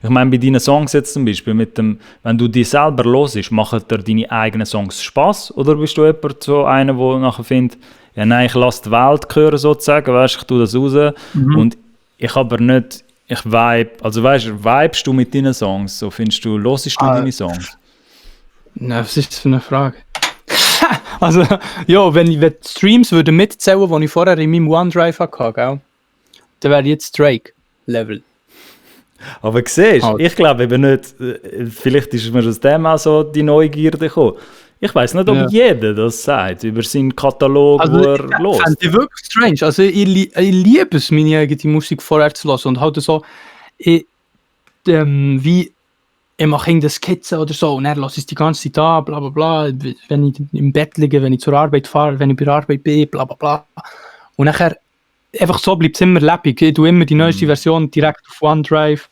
Ich meine, bei deinen Songs jetzt zum Beispiel, wenn du die selber hörst, machen dir deine eigenen Songs Spass? Oder bist du jemand so einer, der nachher findet, ja nein, ich lasse die Welt hören sozusagen, weißt, ich tue das raus und ich aber nicht, ich vibe, also weißt du, vibest du mit deinen Songs? So findest du, hörst du deine Songs? Na, was ist das für eine Frage? Also, ja, wenn die Streams würden mitzählen, die ich vorher in meinem OneDrive hatte, gell? Dann wäre jetzt Drake-Level. Aber siehst Halt. ich glaube eben nicht, vielleicht ist mir aus dem auch so die Neugierde gekommen. Ich weiß nicht, ob jeder das sagt, über seinen Katalog, Also, wo er ich hört. fände ich wirklich strange. Also, ich liebe es, meine eigene Musik vorher zu hören und halt so, wie ich mache irgendeine Skizze oder so und dann lasse ich es die ganze Zeit an, bla bla bla, wenn ich im Bett liege, wenn ich zur Arbeit fahre, wenn ich bei der Arbeit bin, bla bla bla. Und nachher, einfach so bleibt es immer lebendig. Ich tue immer die neueste Version direkt auf OneDrive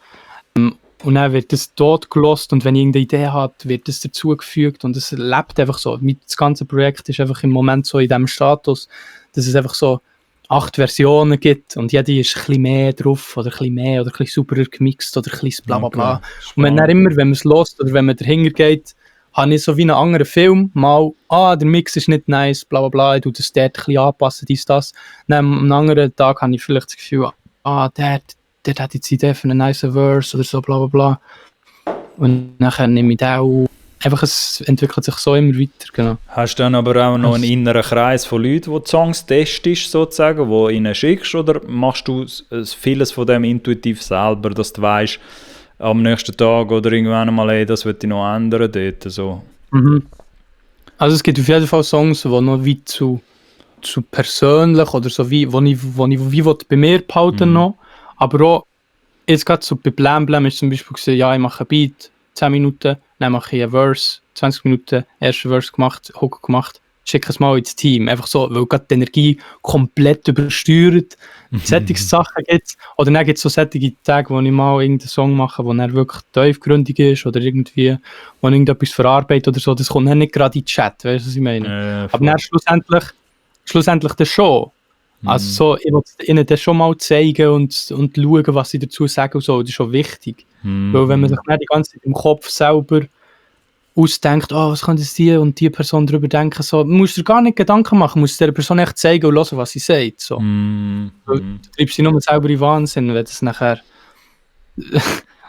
und dann wird das dort gelost und wenn ich irgendeine Idee habe, wird das dazugefügt und es lebt einfach so. Das ganze Projekt ist einfach im Moment so in dem Status, dass es einfach so 8 Versionen gibt und jede ist ein bisschen mehr drauf oder ein bisschen mehr oder ein bisschen superer gemixt oder ein bisschen bla bla bla. Okay, Und wenn man es lost oder wenn man dahinter geht, habe ich so wie einen anderen Film, mal, der Mix ist nicht nice, bla bla bla, ich tue das dort ein bisschen anpassen, dies, das. Dann am anderen Tag habe ich vielleicht das Gefühl, der hat jetzt die Idee für einen nice Verse oder so, bla bla bla. Und nachher nehme ich den auch. Einfach, es entwickelt sich so immer weiter, genau. Hast du dann aber auch noch einen inneren Kreis von Leuten, die die Songs testest, sozusagen, die ihnen schickst, oder machst du vieles von dem intuitiv selber, dass du weißt, am nächsten Tag oder irgendwann einmal, ey, das wird ich noch ändern dort, so? Also es gibt auf jeden Fall Songs, die noch wie zu persönlich oder so wie, wo ich bei mir behalten noch, aber auch, jetzt gerade so bei Blam Blam ist zum Beispiel gesehen, ja, ich mache ein Beat, 10 Minuten, dann mache ich einen Verse, 20 Minuten, ersten Verse gemacht, Hook gemacht, schicke es mal ins Team. Einfach so, weil gerade die Energie komplett übersteuert. Solche Sachen gibt es. Oder dann gibt es so solche Tage, wo ich mal irgendeinen Song mache, wo er wirklich tiefgründig ist oder irgendwie, wo ich irgendetwas verarbeite oder so. Das kommt dann nicht gerade in den Chat, weißt du, was ich meine? Aber dann schlussendlich das schon. Also so, ich will ihnen das schon mal zeigen und schauen, was sie dazu sagen und so. Das ist schon wichtig. Weil wenn man sich dann die ganze Zeit im Kopf selber ausdenkt, was kann das die und die Person darüber denken, so, man muss dir gar nicht Gedanken machen, man muss der Person echt zeigen und hören, was sie sagt. So. Du treibst sie nur selber in Wahnsinn, wenn das nachher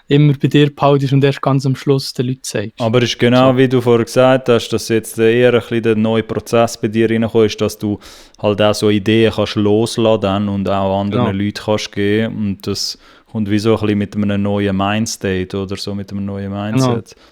immer bei dir behaltest und erst ganz am Schluss den Leuten zeigst. Aber es ist genau so, wie du vorher gesagt hast, dass jetzt eher ein bisschen der neue Prozess bei dir reinkommt, ist, dass du halt auch so Ideen kannst loslassen und auch anderen Leuten kannst geben und das kommt wie so ein bisschen mit einem neuen Mindstate oder so, mit einem neuen Mindset.